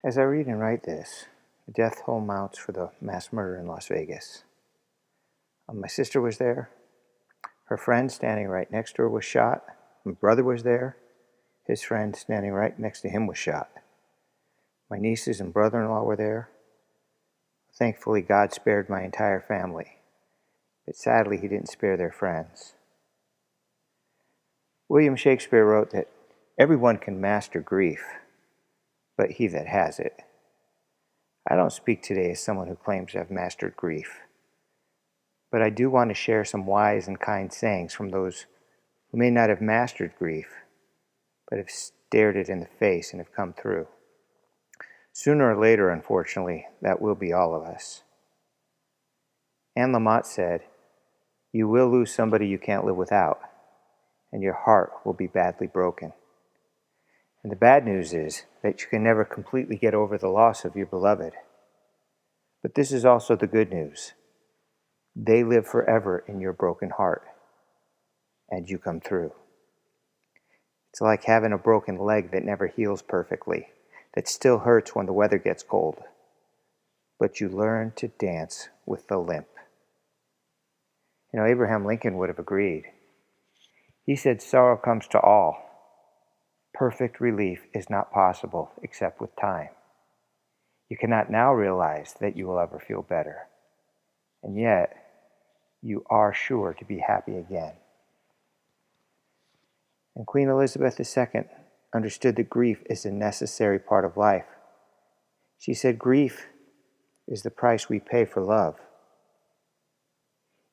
As I read and write this, the death toll mounts for the mass murder in Las Vegas. My sister was there. Her friend standing right next to her was shot. My brother was there. His friend standing right next to him was shot. My nieces and brother-in-law were there. Thankfully, God spared my entire family, but sadly, He didn't spare their friends. William Shakespeare wrote that everyone can master grief, but he that has it. I don't speak today as someone who claims to have mastered grief, but I do want to share some wise and kind sayings from those who may not have mastered grief, but have stared it in the face and have come through. Sooner or later, unfortunately, that will be all of us. Anne Lamott said, "You will lose somebody you can't live without, and your heart will be badly broken." And the bad news is that you can never completely get over the loss of your beloved. But this is also the good news. They live forever in your broken heart, and you come through. It's like having a broken leg that never heals perfectly, that still hurts when the weather gets cold, but you learn to dance with the limp. Abraham Lincoln would have agreed. He said, "Sorrow comes to all. Perfect relief is not possible except with time. You cannot now realize that you will ever feel better, and yet you are sure to be happy again." And Queen Elizabeth II understood that grief is a necessary part of life. She said, "Grief is the price we pay for love."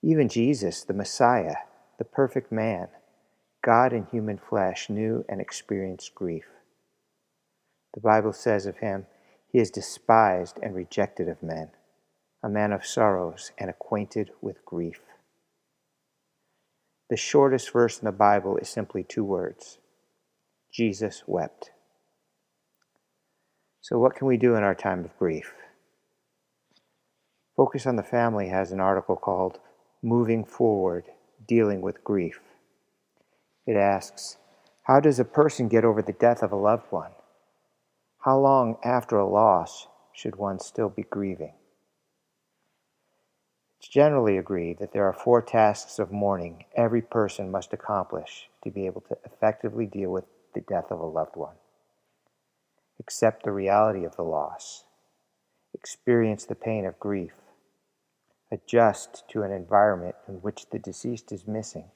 Even Jesus, the Messiah, the perfect man, God in human flesh, knew and experienced grief. The Bible says of him, "He is despised and rejected of men, a man of sorrows and acquainted with grief." The shortest verse in the Bible is simply 2 words. Jesus wept. So what can we do in our time of grief? Focus on the Family has an article called "Moving Forward, Dealing with Grief." It asks, how does a person get over the death of a loved one? How long after a loss should one still be grieving? It's generally agreed that there are 4 tasks of mourning every person must accomplish to be able to effectively deal with the death of a loved one. Accept the reality of the loss. Experience the pain of grief. Adjust to an environment in which the deceased is missing.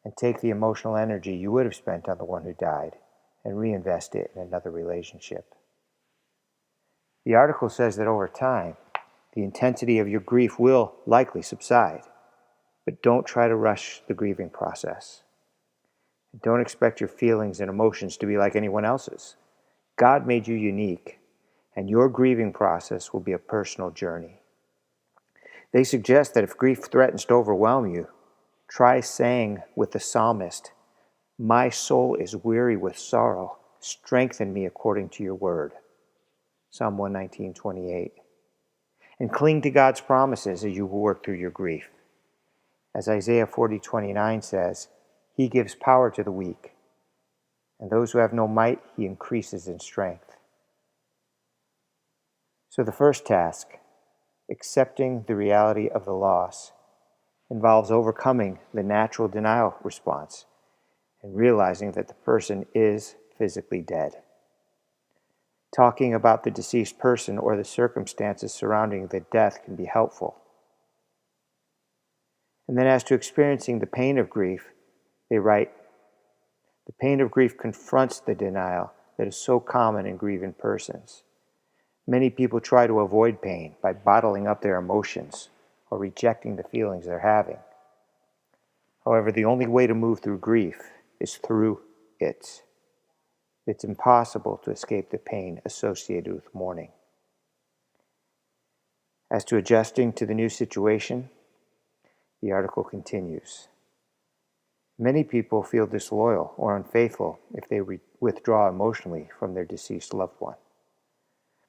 And take the emotional energy you would have spent on the one who died and reinvest it in another relationship. The article says that over time, the intensity of your grief will likely subside, but don't try to rush the grieving process. Don't expect your feelings and emotions to be like anyone else's. God made you unique, and your grieving process will be a personal journey. They suggest that if grief threatens to overwhelm you, try saying with the psalmist, "My soul is weary with sorrow. Strengthen me according to your word." Psalm 119:28. And cling to God's promises as you work through your grief. As Isaiah 40:29 says, "He gives power to the weak, and those who have no might, He increases in strength." So the first task, accepting the reality of the loss, involves overcoming the natural denial response and realizing that the person is physically dead. Talking about the deceased person or the circumstances surrounding the death can be helpful. And then as to experiencing the pain of grief, they write, "The pain of grief confronts the denial that is so common in grieving persons. Many people try to avoid pain by bottling up their emotions or rejecting the feelings they're having. However, the only way to move through grief is through it. It's impossible to escape the pain associated with mourning." As to adjusting to the new situation, the article continues. Many people feel disloyal or unfaithful if they withdraw emotionally from their deceased loved one.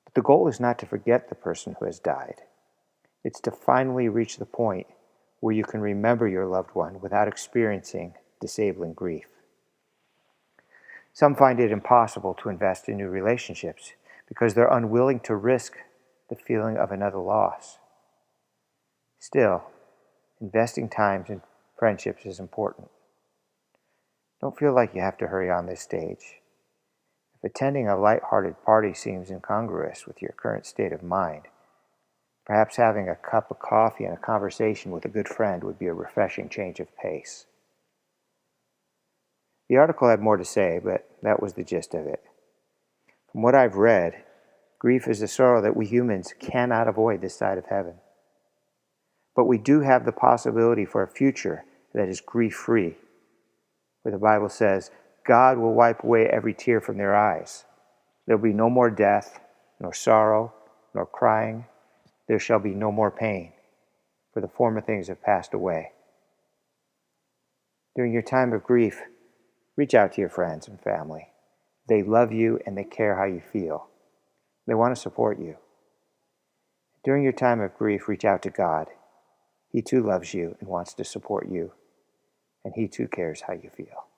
But the goal is not to forget the person who has died. It's to finally reach the point where you can remember your loved one without experiencing disabling grief. Some find it impossible to invest in new relationships because they're unwilling to risk the feeling of another loss. Still, investing time in friendships is important. Don't feel like you have to hurry on this stage. If attending a light-hearted party seems incongruous with your current state of mind, perhaps having a cup of coffee and a conversation with a good friend would be a refreshing change of pace. The article had more to say, but that was the gist of it. From what I've read, grief is a sorrow that we humans cannot avoid this side of heaven. But we do have the possibility for a future that is grief-free, where the Bible says, God will wipe away every tear from their eyes. There will be no more death, nor sorrow, nor crying. There shall be no more pain, for the former things have passed away. During your time of grief, reach out to your friends and family. They love you and they care how you feel. They want to support you. During your time of grief, reach out to God. He too loves you and wants to support you, and He too cares how you feel.